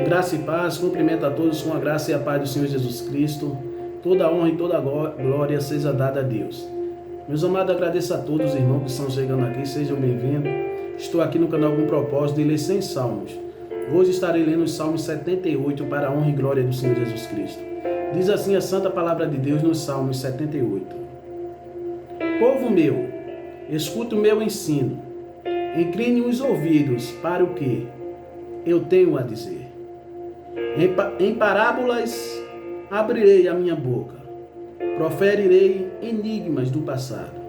Graça e paz, cumprimento a todos com a graça e a paz do Senhor Jesus Cristo. Toda honra e toda glória seja dada a Deus. Meus amados, agradeço a todos os irmãos que estão chegando aqui, sejam bem-vindos. Estou aqui no canal com o propósito de ler 100 salmos. Hoje estarei lendo os salmos 78 para a honra e glória do Senhor Jesus Cristo. Diz assim a santa palavra de Deus nos salmos 78. Povo meu, escuta o meu ensino, incline os ouvidos para o que eu tenho a dizer. Em parábolas abrirei a minha boca, proferirei enigmas do passado.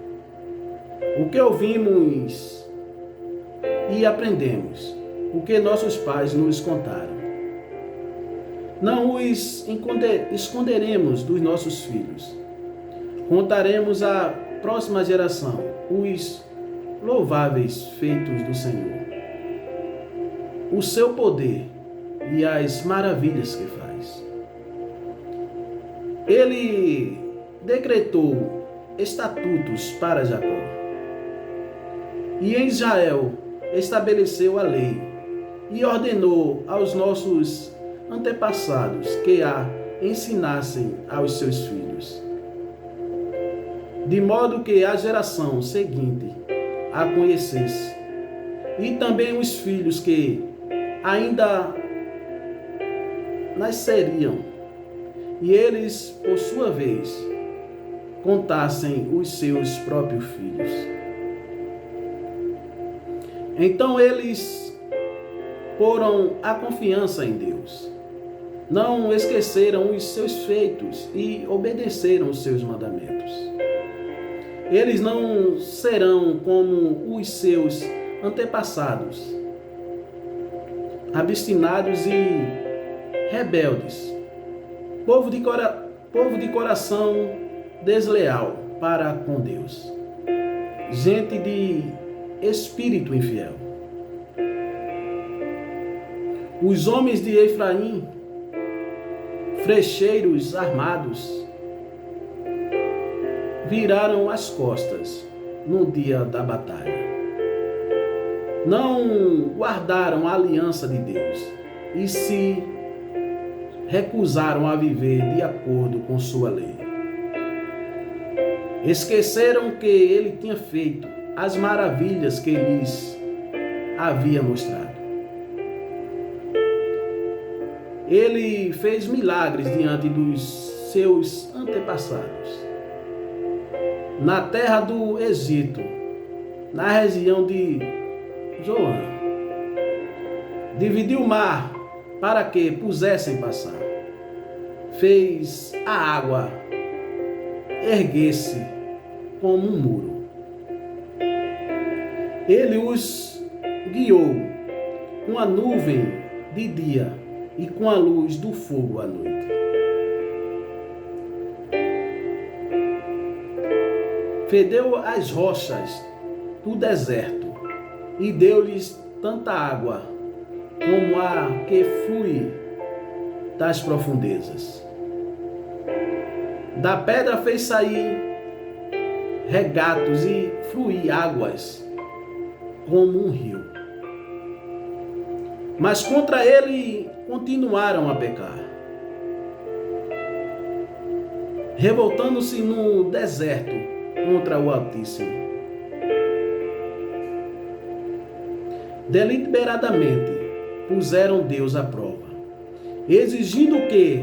O que ouvimos e aprendemos, o que nossos pais nos contaram. Não os esconderemos dos nossos filhos. Contaremos à próxima geração os louváveis feitos do Senhor, o seu poder e as maravilhas que faz. Ele decretou estatutos para Jacó, e em Israel estabeleceu a lei, e ordenou aos nossos antepassados que a ensinassem aos seus filhos, de modo que a geração seguinte a conhecesse, e também os filhos que ainda nasceriam, e eles, por sua vez, contassem os seus próprios filhos. Então eles poram a confiança em Deus, não esqueceram os seus feitos e obedeceram os seus mandamentos. Eles não serão como os seus antepassados, obstinados e rebeldes, povo de coração desleal para com Deus, gente de espírito infiel. Os homens de Efraim, flecheiros armados, viraram as costas no dia da batalha. Não guardaram a aliança de Deus e se recusaram a viver de acordo com sua lei. Esqueceram que ele tinha feito as maravilhas que lhes havia mostrado. Ele fez milagres diante dos seus antepassados, na terra do Egito, na região de Zoan. Dividiu o mar para que pusessem passar. Fez a água erguer-se como um muro. Ele os guiou com a nuvem de dia e com a luz do fogo à noite. Fedeu as rochas do deserto e deu-lhes tanta água como a que flui das profundezas. Da pedra fez sair regatos e fluir águas como um rio. Mas contra ele continuaram a pecar, revoltando-se no deserto contra o Altíssimo. Deliberadamente puseram Deus à prova, exigindo o que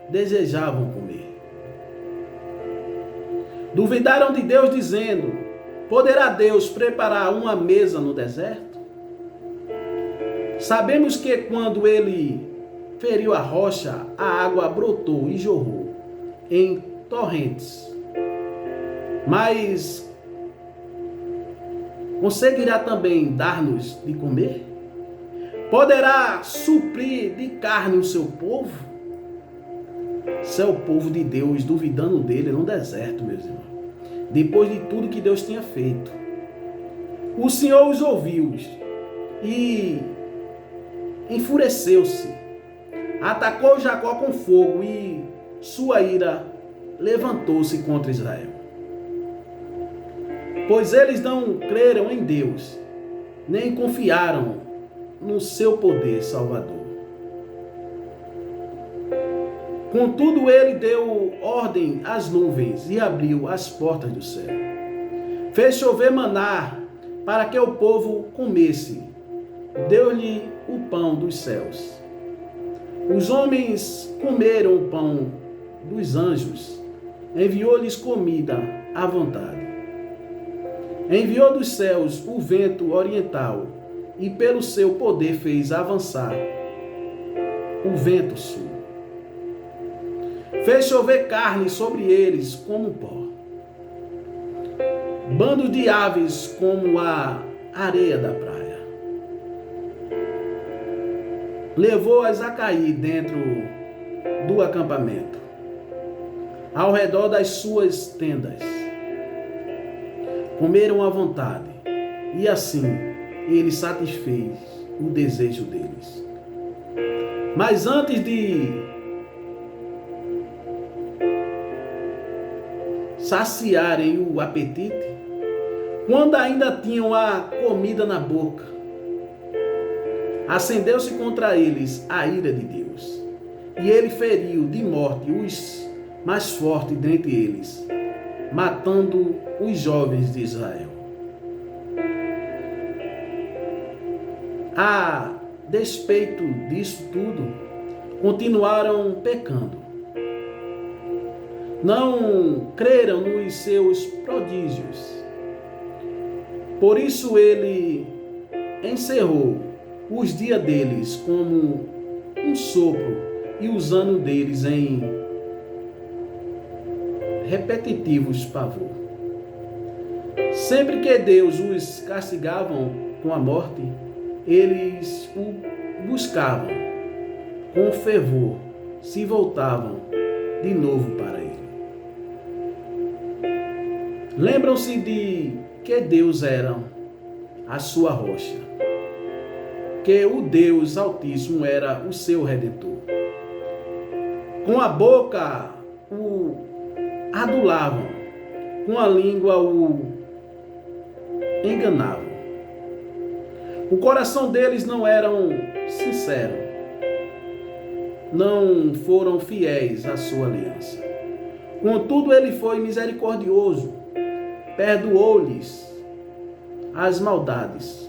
desejavam comer. Duvidaram de Deus, dizendo: poderá Deus preparar uma mesa no deserto? Sabemos que quando ele feriu a rocha, a água brotou e jorrou em torrentes. Mas conseguirá também dar-nos de comer? Poderá suprir de carne o seu povo? Esse é o povo de Deus duvidando dele no deserto, meus irmãos. Depois de tudo que Deus tinha feito. O Senhor os ouviu e enfureceu-se. Atacou Jacó com fogo e sua ira levantou-se contra Israel. Pois eles não creram em Deus, nem confiaram no seu poder salvador. Contudo, ele deu ordem às nuvens e abriu as portas do céu. Fez chover maná para que o povo comesse. Deu-lhe o pão dos céus. Os homens comeram o pão dos anjos. Enviou-lhes comida à vontade. Enviou dos céus o vento oriental e pelo seu poder fez avançar o vento sul. Fez chover carne sobre eles como pó, bandos de aves como a areia da praia. Levou-as a cair dentro do acampamento, ao redor das suas tendas. Comeram à vontade, e assim ele satisfez o desejo deles. Mas antes de saciarem o apetite, quando ainda tinham a comida na boca, acendeu-se contra eles a ira de Deus, e ele feriu de morte os mais fortes dentre eles, matando os jovens de Israel. A despeito disso tudo, continuaram pecando. Não creram nos seus prodígios. Por isso ele encerrou os dias deles como um sopro e os anos deles em repetitivos pavor. Sempre que Deus os castigavam com a morte, eles o buscavam com fervor, se voltavam de novo para ele. Lembram-se de que Deus era a sua rocha, que o Deus Altíssimo era o seu Redentor. Com a boca o adulavam, com a língua o enganavam. O coração deles não era sincero, não foram fiéis à sua aliança. Contudo, ele foi misericordioso, perdoou-lhes as maldades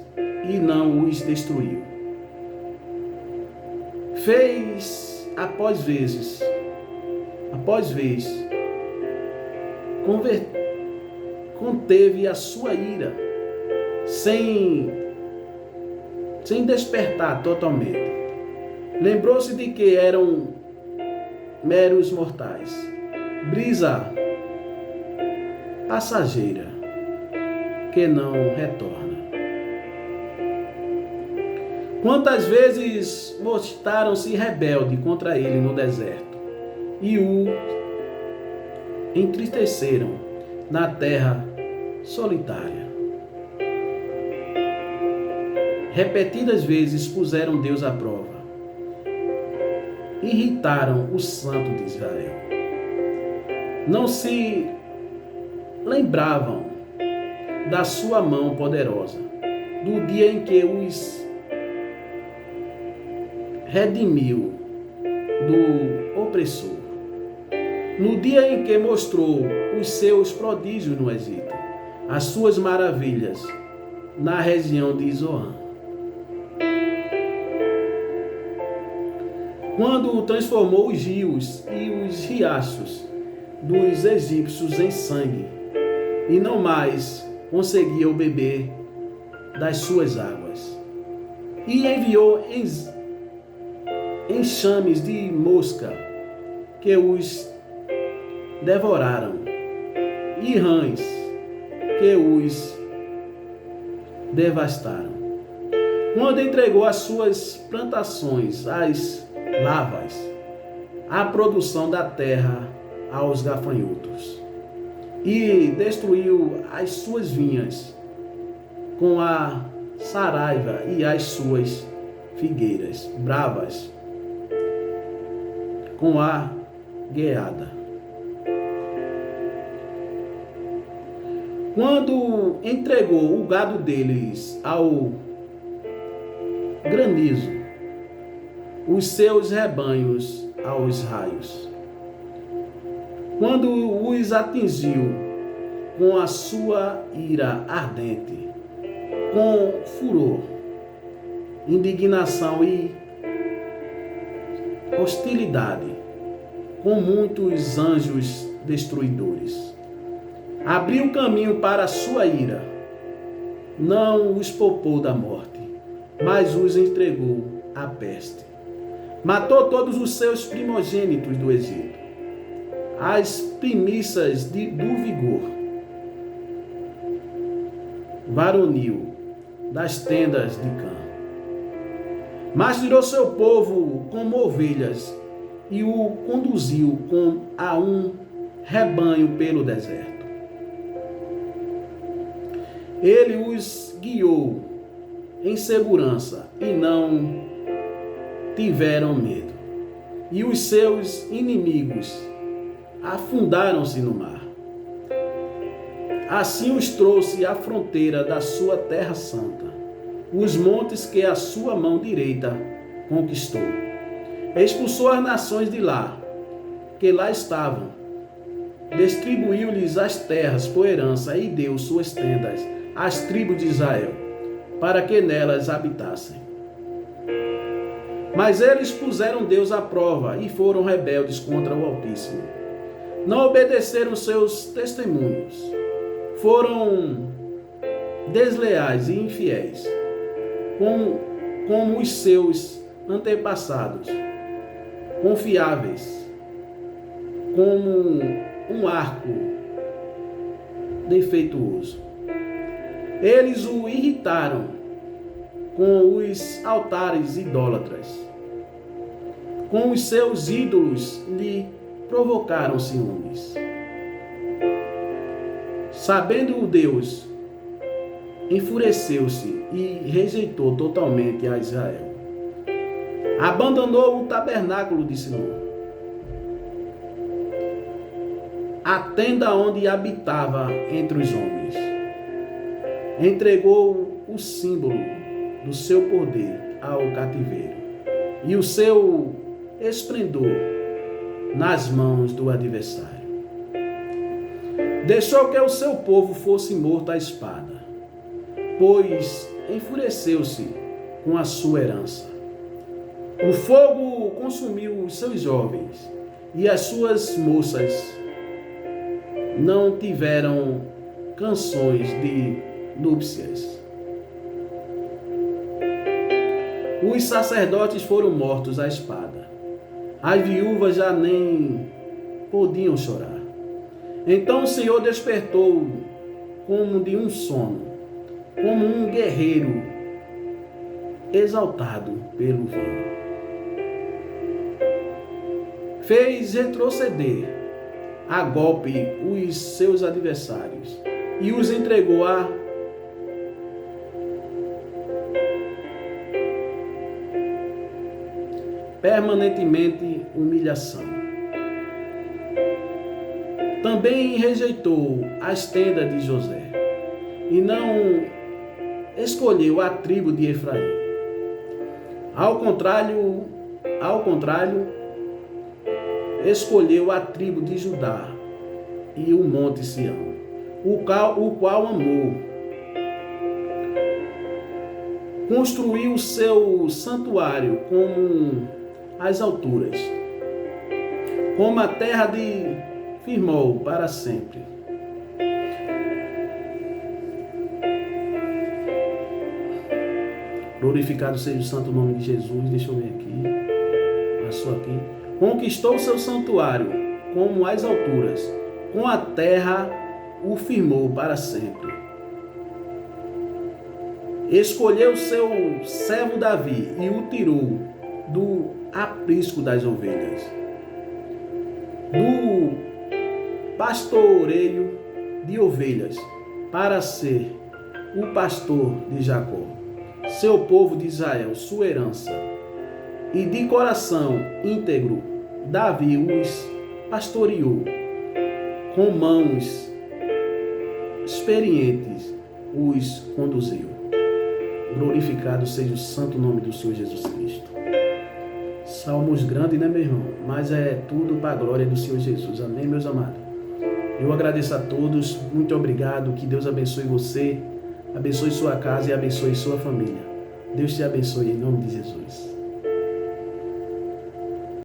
e não os destruiu. Fez após vez, conteve a sua ira, sem despertar totalmente. Lembrou-se de que eram meros mortais, brisa passageira que não retorna. Quantas vezes mostraram-se rebelde contra ele no deserto e o entristeceram na terra solitária. Repetidas vezes puseram Deus à prova. Irritaram o Santo de Israel. Não se lembravam da sua mão poderosa, do dia em que os redimiu do opressor, no dia em que mostrou os seus prodígios no Egito, as suas maravilhas na região de Zoan. Quando transformou os rios e os riachos dos egípcios em sangue, e não mais conseguiam beber das suas águas, e enviou enxames de mosca que os devoraram, e rãs que os devastaram. Quando entregou as suas plantações às lavas, a produção da terra aos gafanhotos, e destruiu as suas vinhas com a saraiva e as suas figueiras bravas com a gueada. Quando entregou o gado deles ao granizo, os seus rebanhos aos raios. Quando os atingiu com a sua ira ardente, com furor, indignação e hostilidade, com muitos anjos destruidores. Abriu caminho para a sua ira, não os poupou da morte, mas os entregou à peste. Matou todos os seus primogênitos do Egito, as primícias do vigor varonil das tendas de Cã. Mas tirou seu povo como ovelhas e o conduziu a um rebanho pelo deserto. Ele os guiou em segurança e não tiveram medo. E os seus inimigos afundaram-se no mar. Assim os trouxe à fronteira da sua terra santa, os montes que a sua mão direita conquistou. Expulsou as nações de lá, que lá estavam. Distribuiu-lhes as terras por herança e deu suas tendas às tribos de Israel, para que nelas habitassem. Mas eles puseram Deus à prova e foram rebeldes contra o Altíssimo. Não obedeceram seus testemunhos. Foram desleais e infiéis, como os seus antepassados, confiáveis, como um arco defeituoso. Eles o irritaram com os altares idólatras. Com os seus ídolos lhe provocaram ciúmes. Sabendo o Deus, enfureceu-se e rejeitou totalmente a Israel. Abandonou o tabernáculo de Senhor, a tenda onde habitava entre os homens. Entregou o símbolo do seu poder ao cativeiro e o seu esplendor nas mãos do adversário. Deixou que o seu povo fosse morto à espada, pois enfureceu-se com a sua herança. O fogo consumiu os seus jovens e as suas moças não tiveram canções de núpcias. Os sacerdotes foram mortos à espada. As viúvas já nem podiam chorar. Então o Senhor despertou como de um sono, como um guerreiro exaltado pelo vento. Fez retroceder a golpe os seus adversários e os entregou a permanentemente humilhação. Também rejeitou as tendas de José e não escolheu a tribo de Efraim. Ao contrário, escolheu a tribo de Judá e o monte Sião, o qual amou. Construiu seu santuário como as alturas, como a terra de firmou para sempre. Glorificado seja o santo nome de Jesus. Deixa eu ver aqui. Passou aqui. Conquistou seu santuário como as alturas, com a terra o firmou para sempre. Escolheu seu servo Davi e o tirou do aprisco das ovelhas, do pastoreio de ovelhas, para ser o pastor de Jacó, seu povo de Israel, sua herança. E de coração íntegro, Davi os pastoreou, com mãos experientes os conduziu. Glorificado seja o santo nome do Senhor Jesus Cristo. Salmos grandes, né, meu irmão? Mas é tudo para a glória do Senhor Jesus. Amém, meus amados? Eu agradeço a todos. Muito obrigado. Que Deus abençoe você, abençoe sua casa e abençoe sua família. Deus te abençoe em nome de Jesus.